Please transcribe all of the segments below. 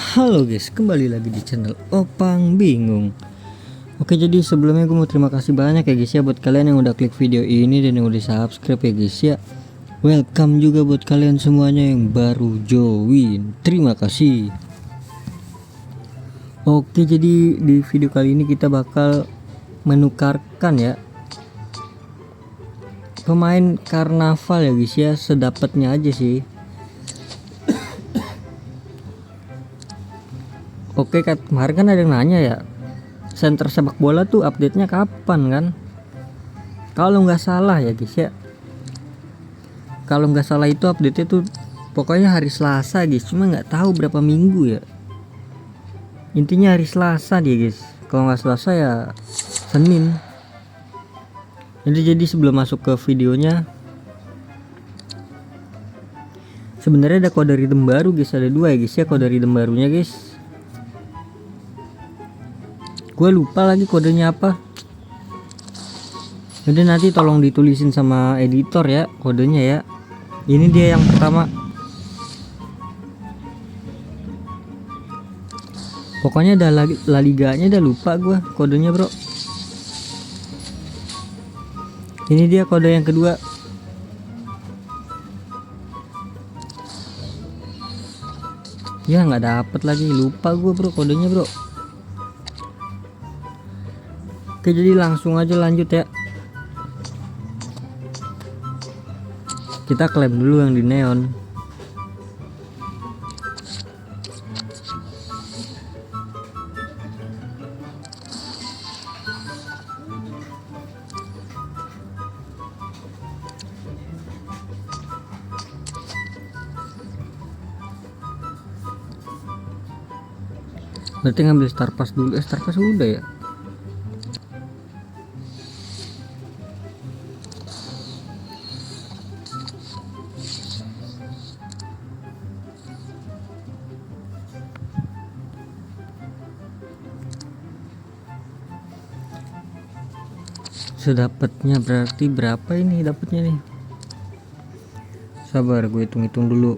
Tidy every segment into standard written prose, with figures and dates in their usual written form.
Halo guys, kembali lagi di channel Opang Bingung. Oke, jadi sebelumnya gue mau terima kasih banyak ya guys ya buat kalian yang udah klik video ini dan yang udah subscribe ya guys ya. Welcome juga buat kalian semuanya yang baru join. Terima kasih. Oke, jadi di video kali ini kita bakal menukarkan ya pemain karnaval ya guys ya, sedapatnya aja sih. Oke, kemarin kan ada yang nanya ya, center sepak bola tuh update-nya kapan kan? Kalau nggak salah ya guys ya, kalau nggak salah itu update-nya tuh pokoknya hari Selasa guys, cuma nggak tahu berapa minggu ya. Intinya hari Selasa dia guys, kalau nggak Selasa ya Senin. Jadi sebelum masuk ke videonya, sebenarnya ada kode redeem baru guys, ada dua ya guys ya kode redeem barunya guys. Gue lupa lagi kodenya apa. Jadi nanti tolong ditulisin sama editor ya kodenya ya. Ini dia yang pertama. Pokoknya ada La Liganya, udah lupa gue kodenya bro. Ini dia kode yang kedua. Ya nggak dapet lagi, lupa gue bro kodenya bro. Oke, jadi langsung aja lanjut ya. Kita klaim dulu yang di neon. Berarti ngambil star pass dulu. Star pass udah ya. Sedapatnya berarti berapa ini dapatnya nih? Sabar, gue hitung-hitung dulu.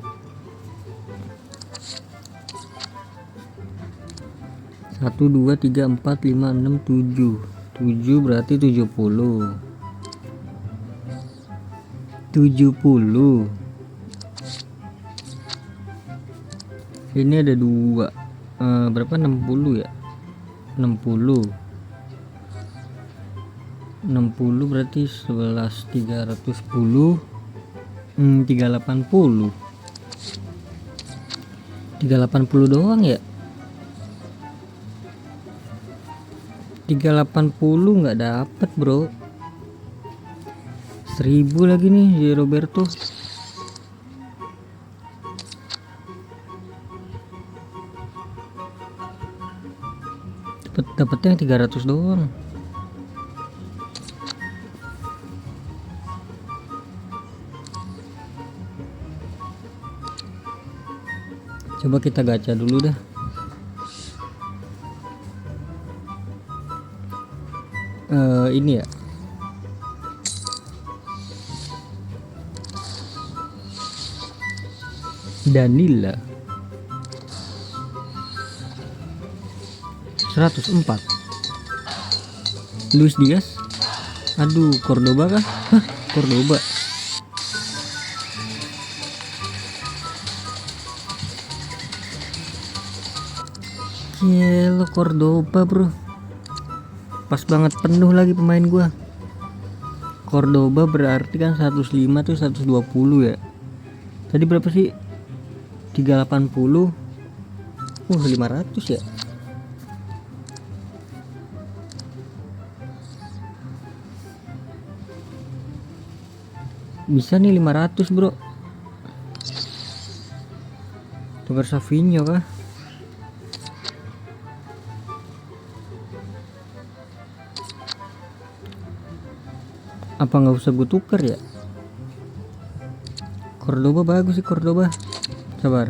1 2 3 4 5 6 7. 7 berarti 70. 70. Ini ada dua. Berapa? 60 ya? 60 berarti 11 310. 380 doang ya. 380 nggak dapet bro. 1000 lagi nih di Roberto. Dapetnya yang 300 doang. Coba kita gacha dulu dah. Ini ya. Danila 104. Luis Diaz. Aduh, Cordoba kah? Hah, Cordoba. Gila, Cordoba bro. Pas banget penuh lagi pemain gua. Cordoba berarti kan 105 tuh 120 ya. Tadi berapa sih? 380. 500 ya. Bisa nih 500 bro. Tukar Savinho kah? Apa nggak usah gue tuker ya? Cordoba bagus sih, Cordoba. Sabar.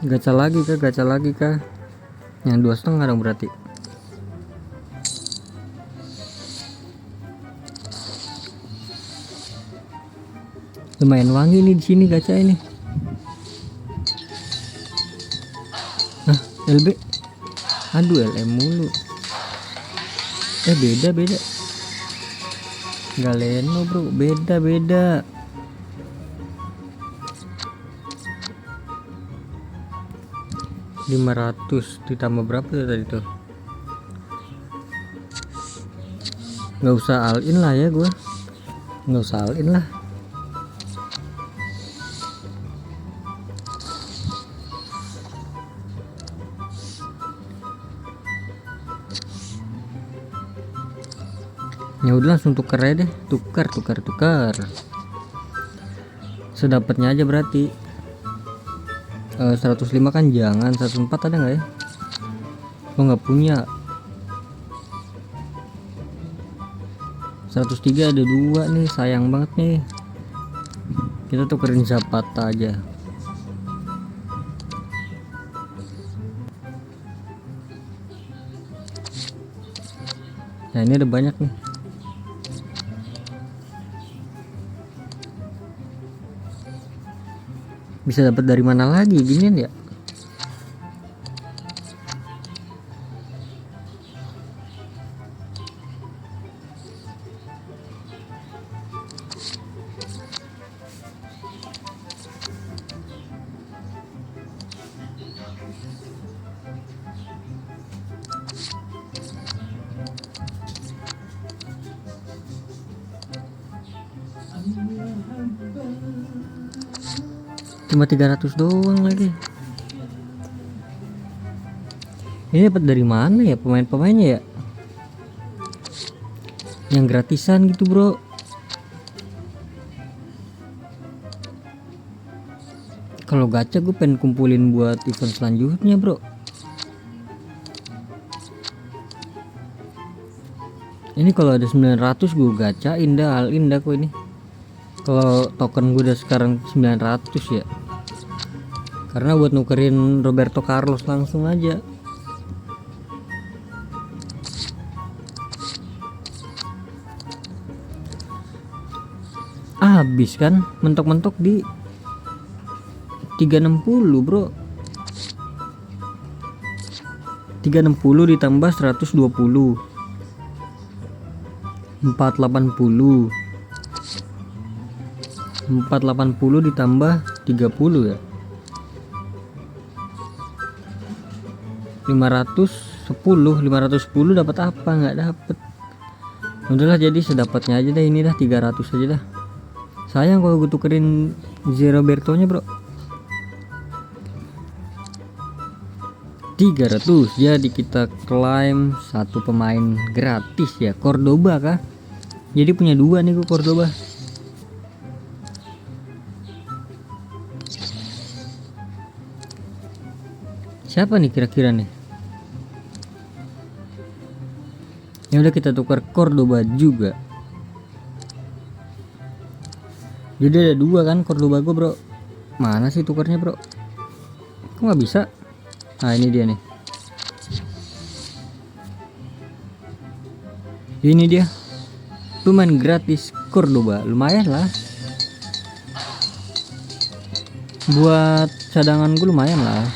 Gacha lagi kah? Yang 2,5 dong berarti. Lumayan wangi nih di sini gacha ini. LB. Aduh, LM mulu. Beda. Galeno bro, beda. $500 ditambah berapa tuh tadi tuh? Nggak usah all in lah ya gue. Nggak usah all in lah. Ya udah langsung tuker aja deh, tukar sedapatnya aja berarti. 105 kan jangan, 104 ada nggak ya? Oh nggak punya. 103 ada 2 nih, sayang banget nih. Kita tukerin Zapata aja. Nah ini ada banyak nih. Bisa dapat dari mana lagi ginian ya? Cuma 300 doang lagi. Ini dapat dari mana ya pemain-pemainnya ya? Yang gratisan gitu bro. Kalau gacha gue pengen kumpulin buat event selanjutnya bro. Ini kalau ada 900 gue gacain dah, all in dah gue ini. Kalau token gue udah sekarang 900 ya. Karena buat nukerin Roberto Carlos langsung aja. Habis kan mentok-mentok di 360 bro. 360 ditambah 120 480 ditambah 30 ya 510 dapat apa? Nggak dapet. Udahlah jadi sedapatnya aja deh, ini dah 300 aja dah. Sayang kalau gue tukerin Roberto nya bro. 300 jadi kita klaim satu pemain gratis ya, Cordoba kah? Jadi punya 2 nih gue Cordoba. Siapa nih kira-kira nih? Ya udah kita tukar Cordoba juga. Jadi ada 2 kan Cordoba gue bro. Mana sih tukarnya bro? Kok nggak bisa? Nah ini dia nih. Ini dia pemain gratis Cordoba, lumayan lah. Buat cadangan gue lumayan lah.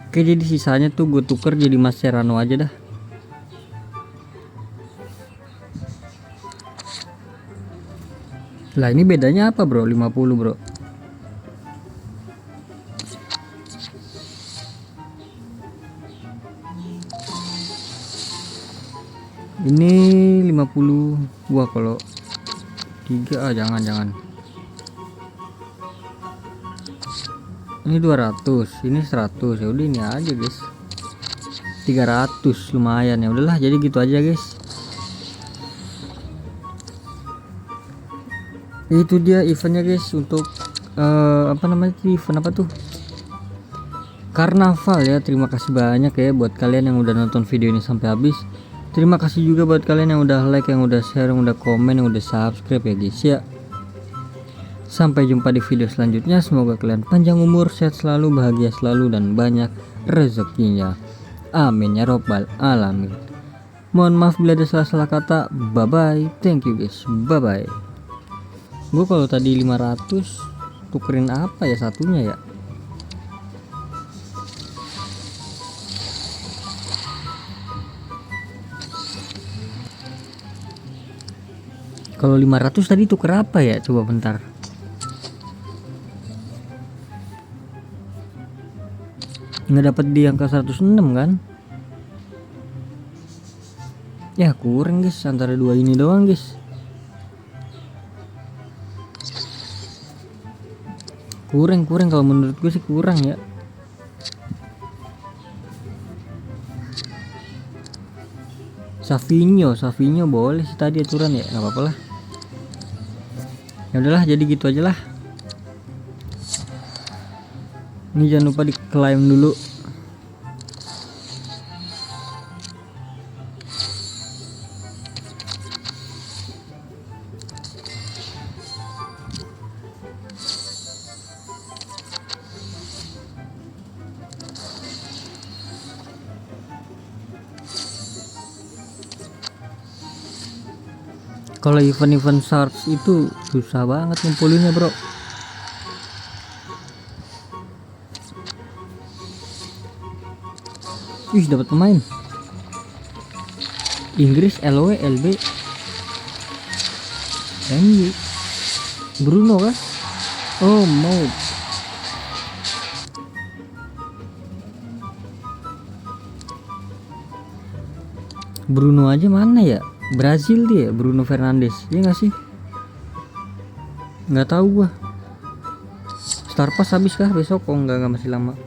Oke jadi sisanya tuh gue tuker jadi Mascherano aja dah. Lah ini bedanya apa bro? 50 bro. Ini 50. Wah kalau 3 jangan. Ini 200, ini 100. Ya udah ini aja guys. 300 lumayan ya. Udahlah jadi gitu aja guys. Itu dia eventnya guys untuk apa namanya event apa tuh? Karnaval ya. Terima kasih banyak ya buat kalian yang udah nonton video ini sampai habis. Terima kasih juga buat kalian yang udah like, yang udah share, yang udah komen, yang udah subscribe ya guys ya. Sampai jumpa di video selanjutnya. Semoga kalian panjang umur, sehat selalu, bahagia selalu, dan banyak rezekinya. Amin ya robbal alamin. Mohon maaf bila ada salah-salah kata. Bye bye. Thank you guys. Bye bye. Gue kalau tadi 500 tukerin apa ya satunya ya? Kalau 500 tadi tuker apa ya? Coba bentar. Nggak dapat di angka 106 kan? Ya kurang guys, antara dua ini doang guys. Kurang kalau menurut gue sih kurang ya. Savinho boleh sih tadi aturan ya, nggak apa-apa lah. Ya udahlah, jadi gitu aja lah. Ini jangan lupa di claim dulu. Kalau event-event shards itu susah banget ngumpulinnya bro. Wih, dapat pemain Inggris, LW, LB, MU, Bruno kah? Oh mau. Bruno aja mana ya? Brazil dia, Bruno Fernandes, ya nggak sih? Nggak tahu gua. Star Pass habis kah besok? Oh nggak masih lama.